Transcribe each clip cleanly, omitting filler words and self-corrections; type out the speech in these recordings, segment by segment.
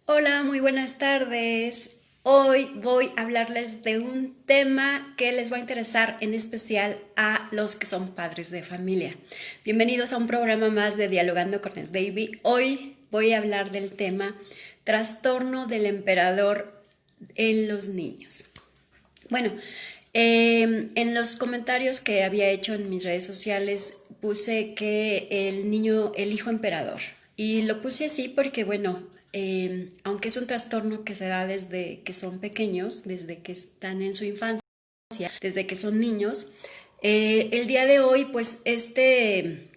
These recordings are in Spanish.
Hola, muy buenas tardes. Hoy voy a hablarles de un tema que les va a interesar en especial a los que son padres de familia. Bienvenidos a un programa más de Dialogando con Davy. Hoy voy a hablar del tema trastorno del emperador en los niños. Bueno, en los comentarios que había hecho en mis redes sociales puse que el niño, el hijo emperador. Y lo puse así porque, bueno, aunque es un trastorno que se da desde que son pequeños, desde que están en su infancia, desde que son niños, el día de hoy, pues este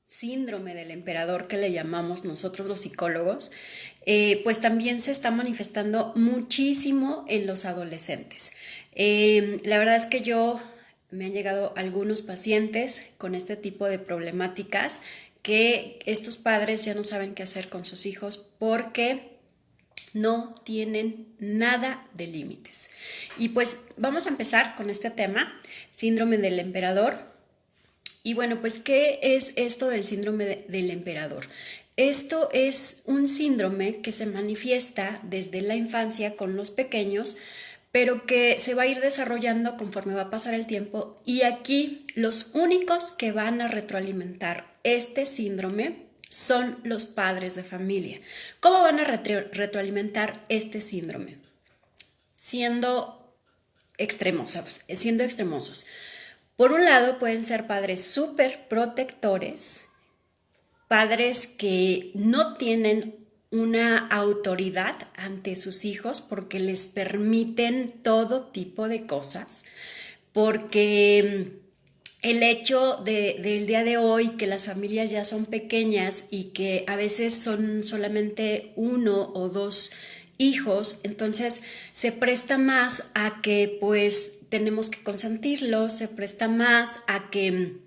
síndrome del emperador que le llamamos nosotros los psicólogos, pues también se está manifestando muchísimo en los adolescentes. La verdad es que me han llegado algunos pacientes con este tipo de problemáticas que estos padres ya no saben qué hacer con sus hijos porque no tienen nada de límites. Y pues vamos a empezar con este tema, síndrome del emperador. Y bueno, pues, ¿qué es esto del síndrome del emperador? Esto es un síndrome que se manifiesta desde la infancia con los pequeños, pero que se va a ir desarrollando conforme va a pasar el tiempo. Y aquí los únicos que van a retroalimentar este síndrome son los padres de familia. ¿Cómo van a retroalimentar este síndrome? Siendo extremosos. Por un lado, pueden ser padres súper protectores, padres que no tienen una autoridad ante sus hijos porque les permiten todo tipo de cosas, porque el hecho del día de hoy que las familias ya son pequeñas y que a veces son solamente uno o dos hijos, entonces se presta más a que pues tenemos que consentirlos, se presta más a que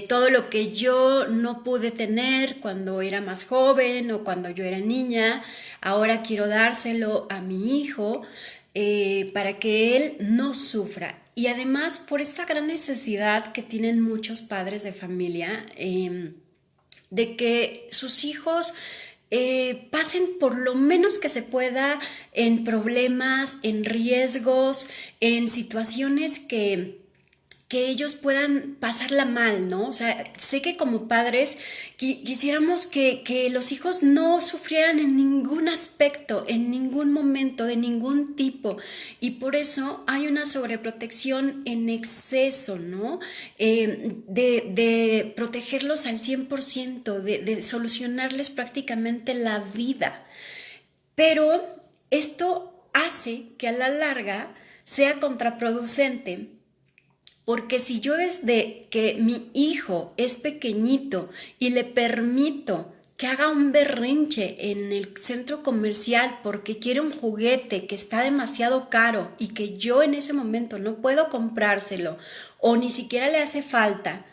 todo lo que yo no pude tener cuando era más joven o cuando yo era niña, ahora quiero dárselo a mi hijo para que él no sufra. Y además por esta gran necesidad que tienen muchos padres de familia de que sus hijos pasen por lo menos que se pueda en problemas, en riesgos, en situaciones que ellos puedan pasarla mal, ¿no? O sea, sé que como padres quisiéramos que los hijos no sufrieran en ningún aspecto, en ningún momento, de ningún tipo. Y por eso hay una sobreprotección en exceso, ¿no? De protegerlos al 100%, de solucionarles prácticamente la vida. Pero esto hace que a la larga sea contraproducente porque si yo desde que mi hijo es pequeñito y le permito que haga un berrinche en el centro comercial porque quiere un juguete que está demasiado caro y que yo en ese momento no puedo comprárselo o ni siquiera le hace falta,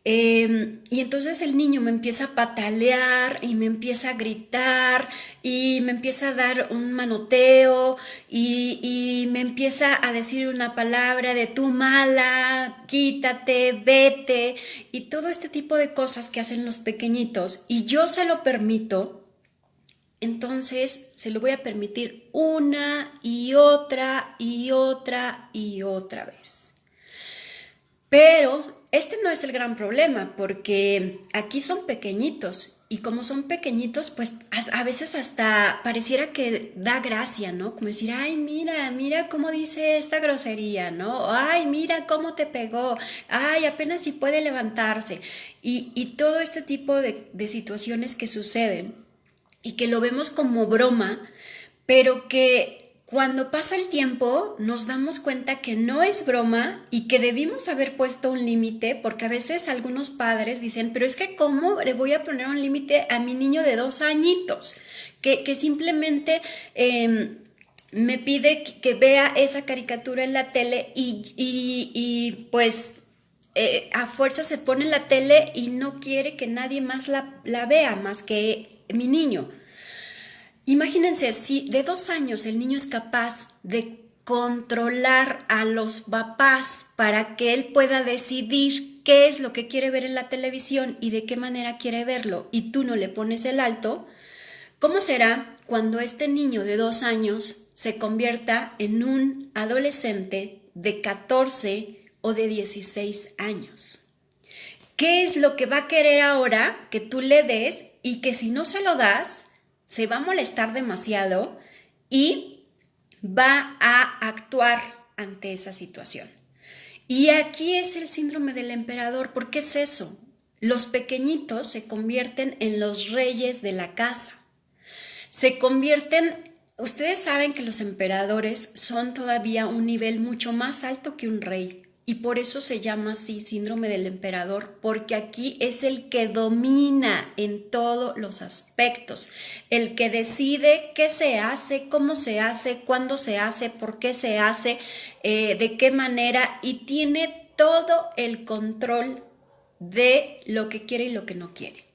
y entonces el niño me empieza a patalear y me empieza a gritar y me empieza a dar un manoteo y me empieza a decir una palabra de tú mala, quítate, vete y todo este tipo de cosas que hacen los pequeñitos y yo se lo permito, entonces se lo voy a permitir una y otra y otra y otra vez. Pero este no es el gran problema porque aquí son pequeñitos y como son pequeñitos, pues a veces hasta pareciera que da gracia, ¿no? Como decir, ay, mira, mira cómo dice esta grosería, ¿no? Ay, mira cómo te pegó, ay, apenas si puede levantarse. Y todo este tipo de situaciones que suceden y que lo vemos como broma, pero que cuando pasa el tiempo nos damos cuenta que no es broma y que debimos haber puesto un límite, porque a veces algunos padres dicen, pero es que ¿cómo le voy a poner un límite a mi niño de 2 añitos? Que simplemente me pide que vea esa caricatura en la tele pues a fuerza se pone en la tele y no quiere que nadie más la vea más que mi niño. Imagínense, si de 2 años el niño es capaz de controlar a los papás para que él pueda decidir qué es lo que quiere ver en la televisión y de qué manera quiere verlo, y tú no le pones el alto, ¿Cómo será cuando este niño de 2 años se convierta en un adolescente de 14 o de 16 años? ¿Qué es lo que va a querer ahora que tú le des y que si no se lo das, se va a molestar demasiado y va a actuar ante esa situación? Y aquí es el síndrome del emperador. ¿Por qué es eso? Los pequeñitos se convierten en los reyes de la casa. Ustedes saben que los emperadores son todavía un nivel mucho más alto que un rey. Y por eso se llama así síndrome del emperador, porque aquí es el que domina en todos los aspectos, el que decide qué se hace, cómo se hace, cuándo se hace, por qué se hace, de qué manera, y tiene todo el control de lo que quiere y lo que no quiere.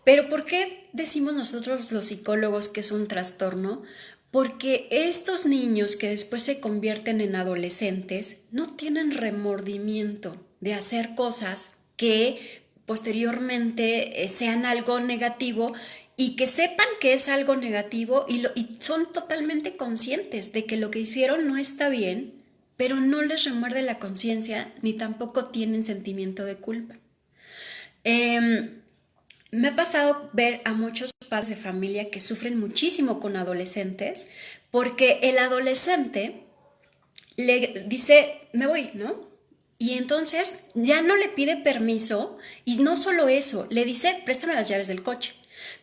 Pero ¿por qué decimos nosotros los psicólogos que es un trastorno? Porque estos niños que después se convierten en adolescentes no tienen remordimiento de hacer cosas que posteriormente sean algo negativo y que sepan que es algo negativo y son totalmente conscientes de que lo que hicieron no está bien, pero no les remuerde la conciencia ni tampoco tienen sentimiento de culpa. Me ha pasado ver a muchos padres de familia que sufren muchísimo con adolescentes porque el adolescente le dice, me voy, ¿no? Y entonces ya no le pide permiso y no solo eso, le dice, préstame las llaves del coche.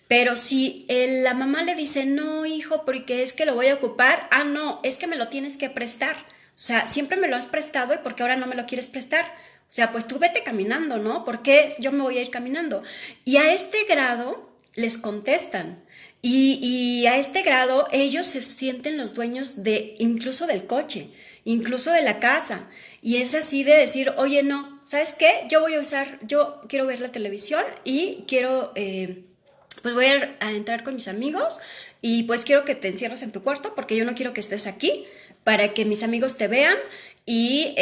Pero si la mamá le dice, no, hijo, porque es que lo voy a ocupar, no, es que me lo tienes que prestar. O sea, siempre me lo has prestado y ¿por qué ahora no me lo quieres prestar? O sea, pues tú vete caminando, ¿no? ¿Por qué yo me voy a ir caminando? Y a este grado les contestan. Y a este grado ellos se sienten los dueños incluso del coche, incluso de la casa. Y es así de decir, oye, no, ¿sabes qué? Yo quiero ver la televisión y quiero, pues voy a entrar con mis amigos y pues quiero que te encierres en tu cuarto porque yo no quiero que estés aquí para que mis amigos te vean y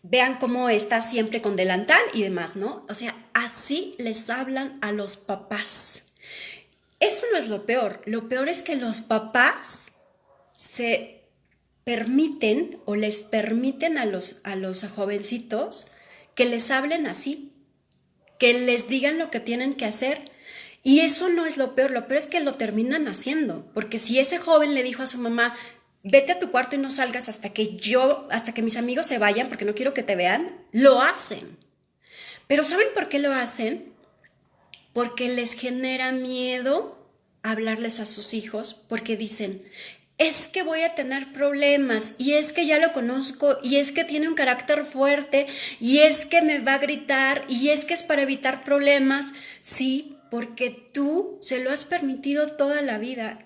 vean cómo estás siempre con delantal y demás, ¿no? O sea, así les hablan a los papás. Eso no es lo peor es que los papás se permiten o les permiten a los jovencitos que les hablen así, que les digan lo que tienen que hacer. Y eso no es lo peor es que lo terminan haciendo, porque si ese joven le dijo a su mamá, vete a tu cuarto y no salgas hasta que mis amigos se vayan porque no quiero que te vean, lo hacen. Pero ¿saben por qué lo hacen? Porque les genera miedo hablarles a sus hijos, porque dicen, es que voy a tener problemas, y es que ya lo conozco, y es que tiene un carácter fuerte, y es que me va a gritar, y es que es para evitar problemas. Sí, porque tú se lo has permitido toda la vida.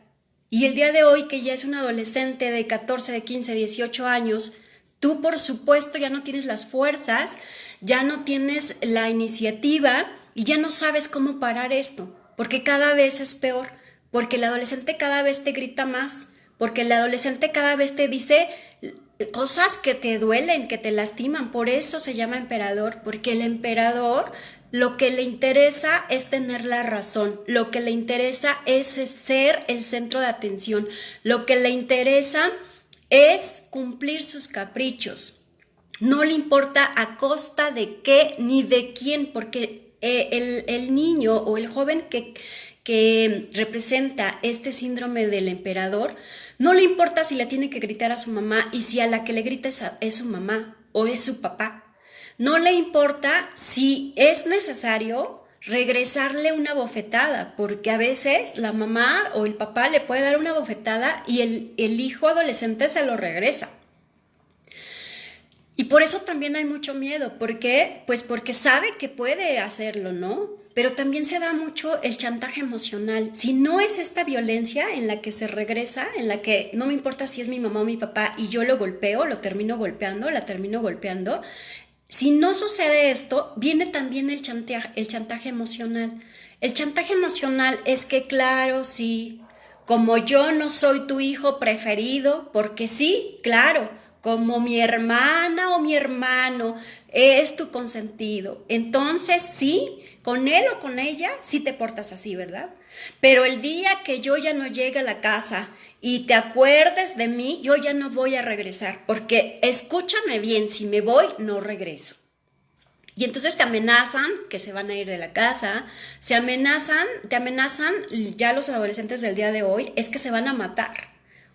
Y el día de hoy, que ya es un adolescente de 14, de 15, 18 años, tú por supuesto ya no tienes las fuerzas, ya no tienes la iniciativa y ya no sabes cómo parar esto, porque cada vez es peor, porque el adolescente cada vez te grita más, porque el adolescente cada vez te dice cosas que te duelen, que te lastiman. Por eso se llama emperador, porque el emperador lo que le interesa es tener la razón, lo que le interesa es ser el centro de atención, lo que le interesa es cumplir sus caprichos. No le importa a costa de qué ni de quién, porque el niño o el joven que representa este síndrome del emperador, no le importa si le tiene que gritar a su mamá y si a la que le grita es su mamá o es su papá. No le importa si es necesario regresarle una bofetada, porque a veces la mamá o el papá le puede dar una bofetada y el hijo adolescente se lo regresa. Y por eso también hay mucho miedo. ¿Por qué? Pues porque sabe que puede hacerlo, ¿no? Pero también se da mucho el chantaje emocional. Si no es esta violencia en la que se regresa, en la que no me importa si es mi mamá o mi papá y yo lo golpeo, lo termino golpeando, la termino golpeando. Si no sucede esto, viene también el chantaje emocional. El chantaje emocional es que, claro, sí, como yo no soy tu hijo preferido, porque sí, claro, como mi hermana o mi hermano es tu consentido, entonces sí, con él o con ella sí te portas así, ¿verdad? Pero el día que yo ya no llegue a la casa y te acuerdes de mí, yo ya no voy a regresar, porque escúchame bien, si me voy, no regreso. Y entonces te amenazan que se van a ir de la casa, te amenazan, ya los adolescentes del día de hoy, es que se van a matar.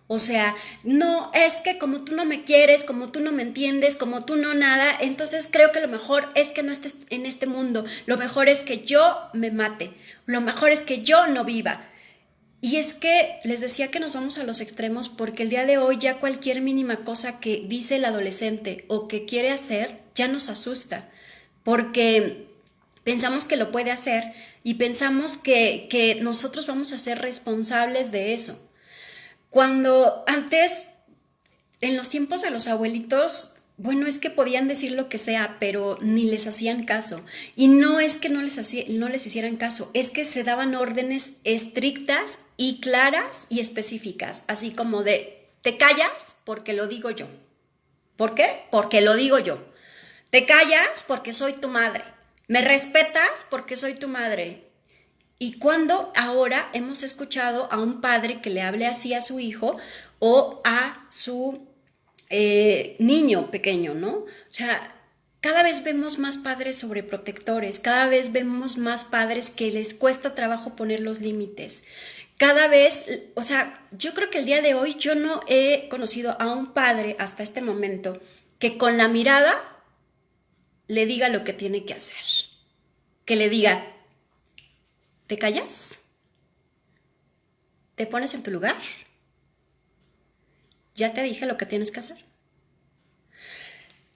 O sea, no, es que como tú no me quieres, como tú no me entiendes, como tú no nada, entonces creo que lo mejor es que no estés en este mundo, lo mejor es que yo me mate, lo mejor es que yo no viva. Y es que les decía que nos vamos a los extremos porque el día de hoy ya cualquier mínima cosa que dice el adolescente o que quiere hacer ya nos asusta, porque pensamos que lo puede hacer y pensamos que nosotros vamos a ser responsables de eso. Cuando antes, en los tiempos de los abuelitos, bueno, es que podían decir lo que sea, pero ni les hacían caso. Y no es que no les hicieran caso, es que se daban órdenes estrictas y claras y específicas, así como de, te callas porque lo digo yo. ¿Por qué? Porque lo digo yo. Te callas porque soy tu madre. Me respetas porque soy tu madre. ¿Y cuándo ahora hemos escuchado a un padre que le hable así a su hijo o a su niño pequeño, ¿no? O sea, cada vez vemos más padres sobreprotectores, cada vez vemos más padres que les cuesta trabajo poner los límites. Cada vez, o sea, yo creo que el día de hoy yo no he conocido a un padre hasta este momento que con la mirada le diga lo que tiene que hacer. Que le diga, ¿te callas? ¿Te pones en tu lugar? Ya te dije lo que tienes que hacer.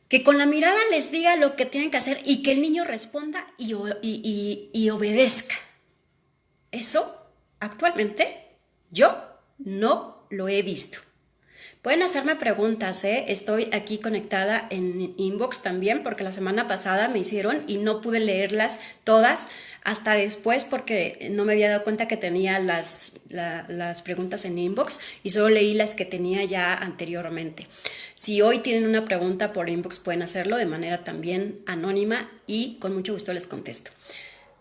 Que con la mirada les diga lo que tienen que hacer y que el niño responda y obedezca. Eso, actualmente, yo no lo he visto. Pueden hacerme preguntas, ¿eh? Estoy aquí conectada en inbox también porque la semana pasada me hicieron y no pude leerlas todas hasta después porque no me había dado cuenta que tenía las preguntas en inbox y solo leí las que tenía ya anteriormente. Si hoy tienen una pregunta por inbox pueden hacerlo de manera también anónima y con mucho gusto les contesto.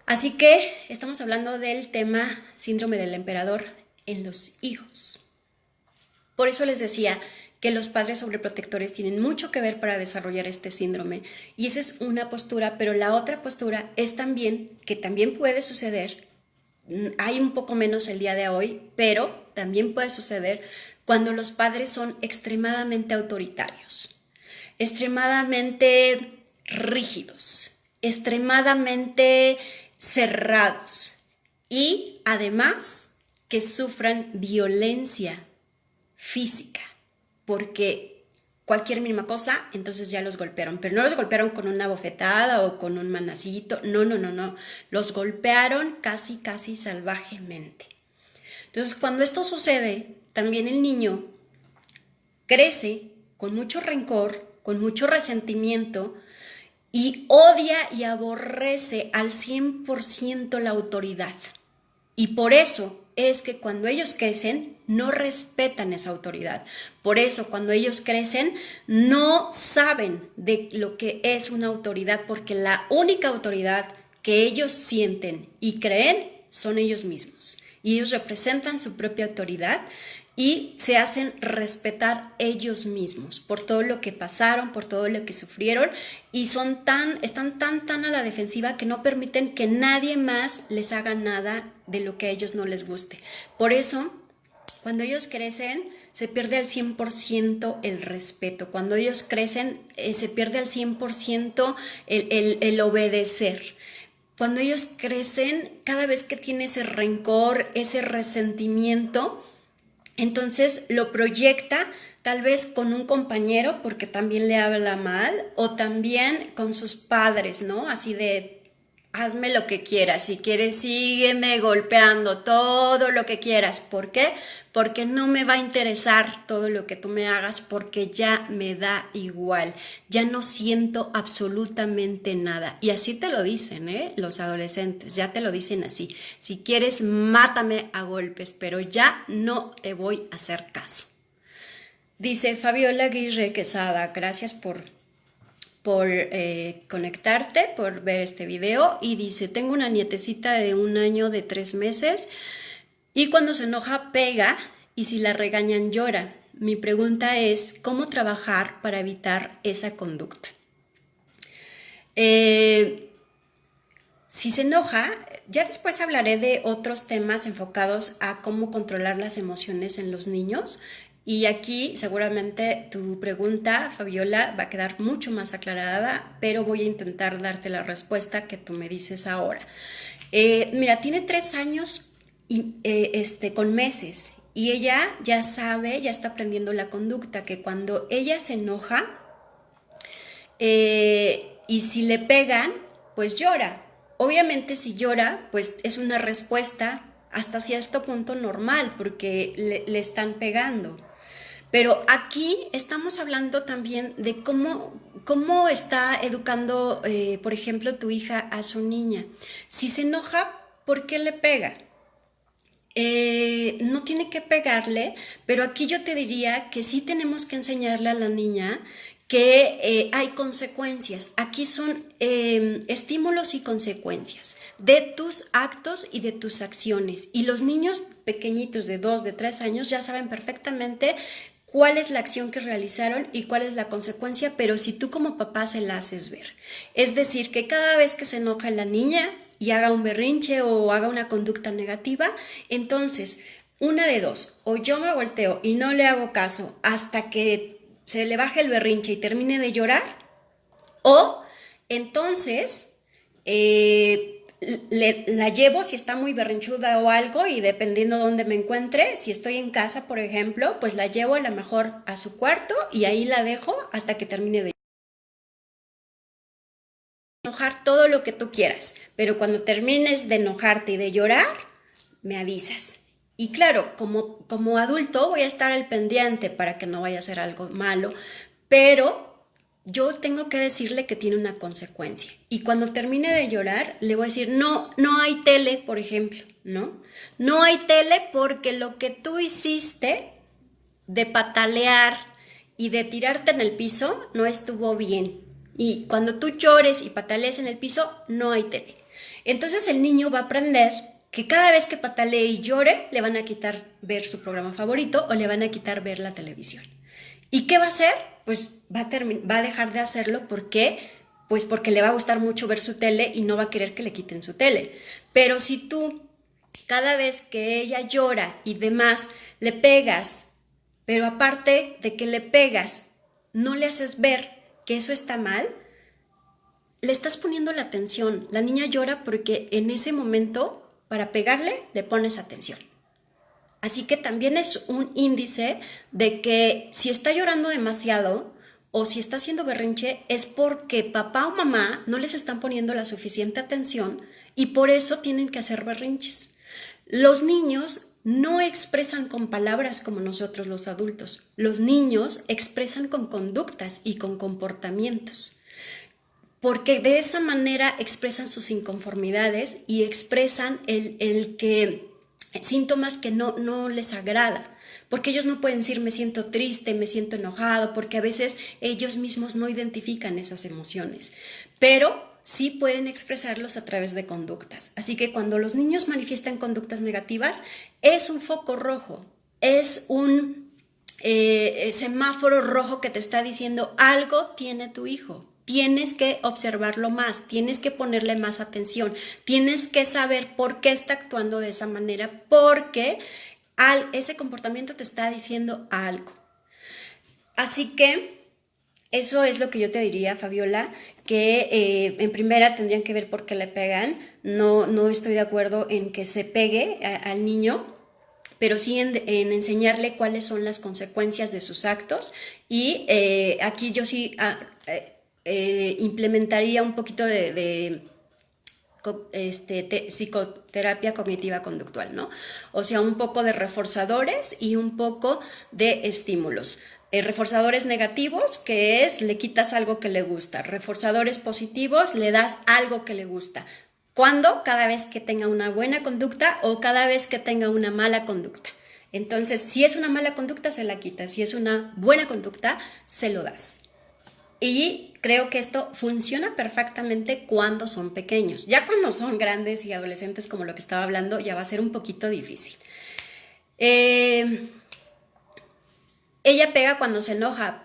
Así que estamos hablando del tema síndrome del emperador en los hijos. Por eso les decía que los padres sobreprotectores tienen mucho que ver para desarrollar este síndrome y esa es una postura, pero la otra postura es también, que también puede suceder, hay un poco menos el día de hoy, pero también puede suceder cuando los padres son extremadamente autoritarios, extremadamente rígidos, extremadamente cerrados y además que sufran violencia física, porque cualquier mínima cosa, entonces ya los golpearon, pero no los golpearon con una bofetada o con un manacito, no, los golpearon casi salvajemente. Entonces, cuando esto sucede, también el niño crece con mucho rencor, con mucho resentimiento y odia y aborrece al 100% la autoridad. Y por eso es que cuando ellos crecen no respetan esa autoridad. Por eso cuando ellos crecen no saben de lo que es una autoridad porque la única autoridad que ellos sienten y creen son ellos mismos. Y ellos representan su propia autoridad y se hacen respetar ellos mismos por todo lo que pasaron, por todo lo que sufrieron y están tan a la defensiva que no permiten que nadie más les haga nada de lo que a ellos no les guste. Por eso, cuando ellos crecen, se pierde al 100% el respeto. Cuando ellos crecen, se pierde al 100% el obedecer. Cuando ellos crecen, cada vez que tiene ese rencor, ese resentimiento, entonces lo proyecta tal vez con un compañero porque también le habla mal o también con sus padres, ¿no? Así de, hazme lo que quieras, si quieres sígueme golpeando, todo lo que quieras. ¿Por qué? Porque no me va a interesar todo lo que tú me hagas porque ya me da igual, ya no siento absolutamente nada. Y así te lo dicen, los adolescentes, ya te lo dicen así. Si quieres, mátame a golpes, pero ya no te voy a hacer caso. Dice Fabiola Aguirre Quesada, gracias por por conectarte, por ver este video. Y dice, tengo una nietecita de 1 año de 3 meses y cuando se enoja pega y si la regañan llora. Mi pregunta es, ¿cómo trabajar para evitar esa conducta? Si se enoja, ya después hablaré de otros temas enfocados a cómo controlar las emociones en los niños. Y aquí seguramente tu pregunta, Fabiola, va a quedar mucho más aclarada, pero voy a intentar darte la respuesta que tú me dices ahora. Mira, tiene 3 años y, con meses y ella ya sabe, ya está aprendiendo la conducta, que cuando ella se enoja y si le pegan, pues llora. Obviamente si llora, pues es una respuesta hasta cierto punto normal porque le están pegando. Pero aquí estamos hablando también de cómo está educando, por ejemplo, tu hija a su niña. Si se enoja, ¿por qué le pega? No tiene que pegarle, pero aquí yo te diría que sí tenemos que enseñarle a la niña que hay consecuencias. Aquí son estímulos y consecuencias de tus actos y de tus acciones. Y los niños pequeñitos de 2, de 3 años ya saben perfectamente cuál es la acción que realizaron y cuál es la consecuencia, pero si tú como papá se la haces ver. Es decir, que cada vez que se enoja la niña y haga un berrinche o haga una conducta negativa, entonces, una de dos, o yo me volteo y no le hago caso hasta que se le baje el berrinche y termine de llorar, o entonces la llevo si está muy berrinchuda o algo y dependiendo de dónde me encuentre, si estoy en casa, por ejemplo, pues la llevo a lo mejor a su cuarto y ahí la dejo hasta que termine de enojar todo lo que tú quieras, pero cuando termines de enojarte y de llorar, me avisas. Y claro, como adulto voy a estar al pendiente para que no vaya a ser algo malo, pero yo tengo que decirle que tiene una consecuencia. Y cuando termine de llorar, le voy a decir, no hay tele, por ejemplo, ¿no? No hay tele porque lo que tú hiciste de patalear y de tirarte en el piso no estuvo bien. Y cuando tú llores y patalees en el piso, no hay tele. Entonces el niño va a aprender que cada vez que patalee y llore, le van a quitar ver su programa favorito o le van a quitar ver la televisión. ¿Y qué va a hacer? Pues va a dejar de hacerlo. ¿Por qué? Pues porque le va a gustar mucho ver su tele y no va a querer que le quiten su tele. Pero si tú, cada vez que ella llora y demás, le pegas, pero aparte de que le pegas, no le haces ver que eso está mal, le estás poniendo la atención. La niña llora porque en ese momento, para pegarle, le pones atención. Así que también es un índice de que si está llorando demasiado o si está haciendo berrinche es porque papá o mamá no les están poniendo la suficiente atención y por eso tienen que hacer berrinches. Los niños no expresan con palabras como nosotros los adultos. Los niños expresan con conductas y con comportamientos. Porque de esa manera expresan sus inconformidades y expresan síntomas que no les agrada. Porque ellos no pueden decir me siento triste, me siento enojado, porque a veces ellos mismos no identifican esas emociones. Pero sí pueden expresarlos a través de conductas. Así que cuando los niños manifiestan conductas negativas, es un foco rojo, es un semáforo rojo que te está diciendo algo tiene tu hijo. Tienes que observarlo más, tienes que ponerle más atención, tienes que saber por qué está actuando de esa manera, porque ese comportamiento te está diciendo algo. Así que eso es lo que yo te diría, Fabiola, que en primera tendrían que ver por qué le pegan. No estoy de acuerdo en que se pegue al niño, pero sí en enseñarle cuáles son las consecuencias de sus actos. Y aquí yo sí implementaría un poquito de psicoterapia cognitiva conductual, ¿no? O sea, un poco de reforzadores y un poco de estímulos. Reforzadores negativos, que es le quitas algo que le gusta. Reforzadores positivos, le das algo que le gusta. ¿Cuándo? Cada vez que tenga una buena conducta o cada vez que tenga una mala conducta. Entonces, si es una mala conducta, se la quitas. Si es una buena conducta, se lo das. Y creo que esto funciona perfectamente cuando son pequeños. Ya cuando son grandes y adolescentes, como lo que estaba hablando, ya va a ser un poquito difícil. Ella pega cuando se enoja,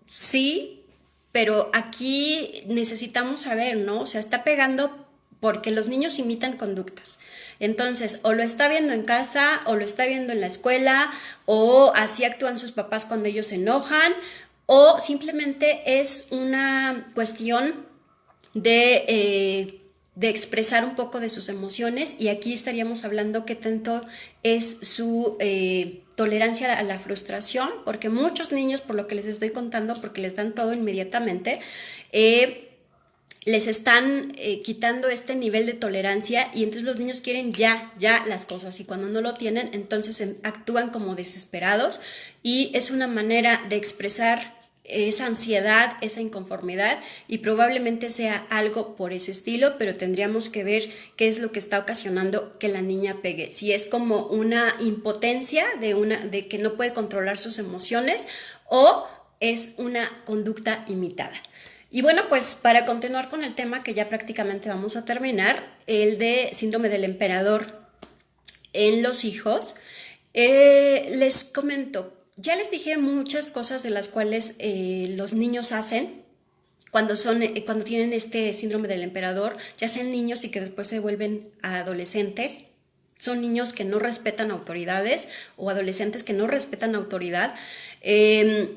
sí, pero aquí necesitamos saber, ¿no? O sea, está pegando porque los niños imitan conductas. Entonces, o lo está viendo en casa, o lo está viendo en la escuela, o así actúan sus papás cuando ellos se enojan, o simplemente es una cuestión de expresar un poco de sus emociones, y aquí estaríamos hablando qué tanto es su tolerancia a la frustración, porque muchos niños, por lo que les estoy contando, porque les dan todo inmediatamente, les están quitando este nivel de tolerancia, y entonces los niños quieren ya las cosas, y cuando no lo tienen, entonces actúan como desesperados, y es una manera de expresar esa ansiedad, esa inconformidad, y probablemente sea algo por ese estilo, pero tendríamos que ver qué es lo que está ocasionando que la niña pegue. Si es como una impotencia de que no puede controlar sus emociones, o es una conducta imitada. Y bueno, pues para continuar con el tema, que ya prácticamente vamos a terminar, el de síndrome del emperador en los hijos, les comento. Ya les dije muchas cosas de las cuales los niños hacen cuando tienen este síndrome del emperador, ya sean niños y que después se vuelven adolescentes. Son niños que no respetan autoridades, o adolescentes que no respetan autoridad.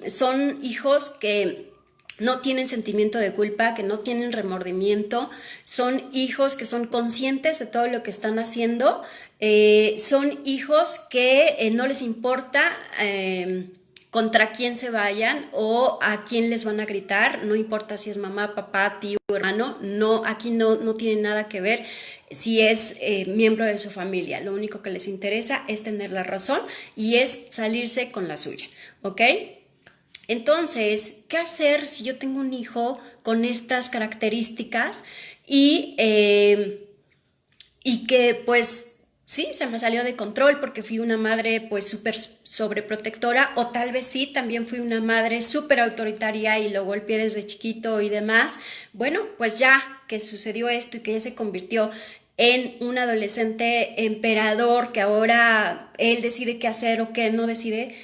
Son hijos que no tienen sentimiento de culpa, que no tienen remordimiento, son hijos que son conscientes de todo lo que están haciendo, son hijos que no les importa contra quién se vayan o a quién les van a gritar, no importa si es mamá, papá, tío, hermano, no, aquí no tiene nada que ver si es miembro de su familia. Lo único que les interesa es tener la razón y es salirse con la suya, ¿ok? Entonces, ¿qué hacer si yo tengo un hijo con estas características y que pues sí, se me salió de control porque fui una madre pues súper sobreprotectora, o tal vez sí, también fui una madre súper autoritaria y lo golpeé desde chiquito y demás? Bueno, pues ya que sucedió esto y que ya se convirtió en un adolescente emperador, que ahora él decide qué hacer o qué no decide.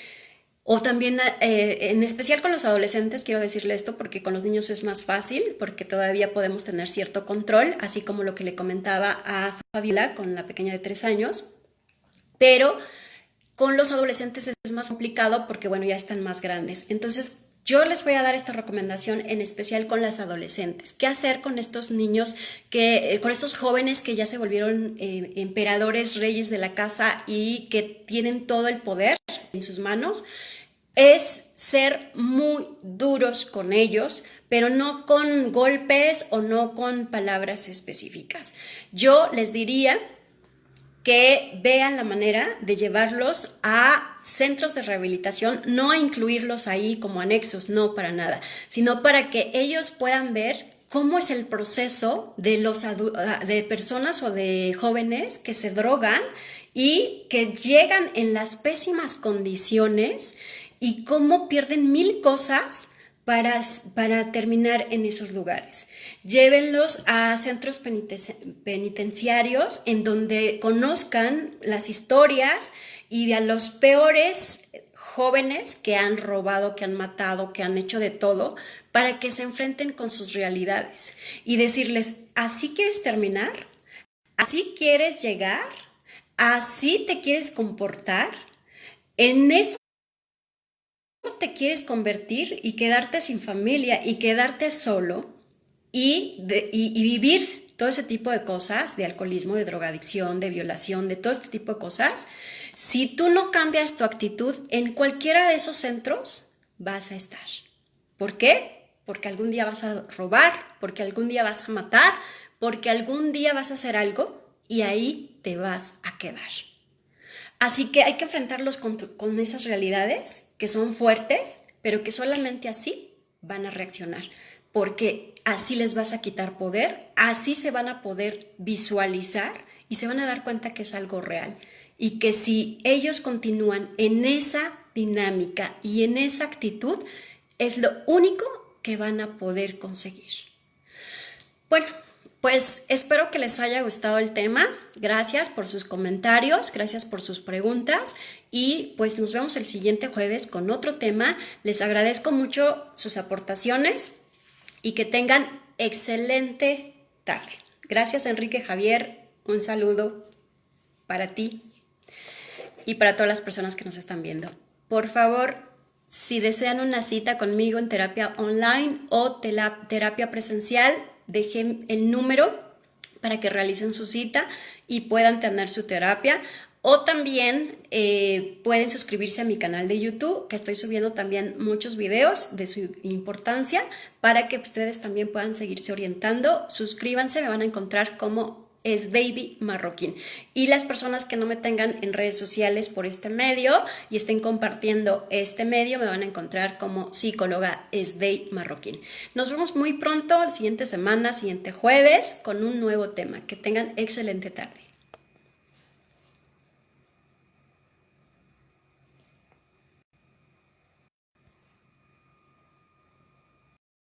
O también, en especial con los adolescentes, quiero decirle esto porque con los niños es más fácil, porque todavía podemos tener cierto control, así como lo que le comentaba a Fabiola con la pequeña de 3 años, pero con los adolescentes es más complicado porque, bueno, ya están más grandes. Entonces, yo les voy a dar esta recomendación en especial con las adolescentes. ¿Qué hacer con estos niños, con estos jóvenes que ya se volvieron emperadores, reyes de la casa y que tienen todo el poder en sus manos? Es ser muy duros con ellos, pero no con golpes o no con palabras específicas. Yo les diría que vean la manera de llevarlos a centros de rehabilitación, no a incluirlos ahí como anexos, no, para nada, sino para que ellos puedan ver cómo es el proceso de personas o de jóvenes que se drogan y que llegan en las pésimas condiciones, y cómo pierden 1000 cosas para terminar en esos lugares. Llévenlos a centros penitenciarios en donde conozcan las historias y a los peores jóvenes que han robado, que han matado, que han hecho de todo, para que se enfrenten con sus realidades y decirles: ¿así quieres terminar? ¿Así quieres llegar? ¿Así te quieres comportar? ¿En eso te quieres convertir y quedarte sin familia y quedarte solo y vivir todo ese tipo de cosas, de alcoholismo, de drogadicción, de violación, de todo este tipo de cosas? Si tú no cambias tu actitud, en cualquiera de esos centros vas a estar. ¿Por qué? Porque algún día vas a robar, porque algún día vas a matar, porque algún día vas a hacer algo y ahí te vas a quedar. Así que hay que enfrentarlos con esas realidades que son fuertes, pero que solamente así van a reaccionar, porque así les vas a quitar poder, así se van a poder visualizar y se van a dar cuenta que es algo real, y que si ellos continúan en esa dinámica y en esa actitud, es lo único que van a poder conseguir. Bueno, pues espero que les haya gustado el tema. Gracias por sus comentarios, gracias por sus preguntas y pues nos vemos el siguiente jueves con otro tema. Les agradezco mucho sus aportaciones y que tengan excelente tarde. Gracias, Enrique Javier. Un saludo para ti y para todas las personas que nos están viendo. Por favor, si desean una cita conmigo en terapia online o terapia presencial, dejen el número para que realicen su cita y puedan tener su terapia. O también pueden suscribirse a mi canal de YouTube, que estoy subiendo también muchos videos de su importancia para que ustedes también puedan seguirse orientando. Suscríbanse, me van a encontrar como Esdeivy Marroquín. Y las personas que no me tengan en redes sociales por este medio y estén compartiendo este medio, me van a encontrar como psicóloga Esdeivy Marroquín. Nos vemos muy pronto, la siguiente semana, siguiente jueves, con un nuevo tema. Que tengan excelente tarde.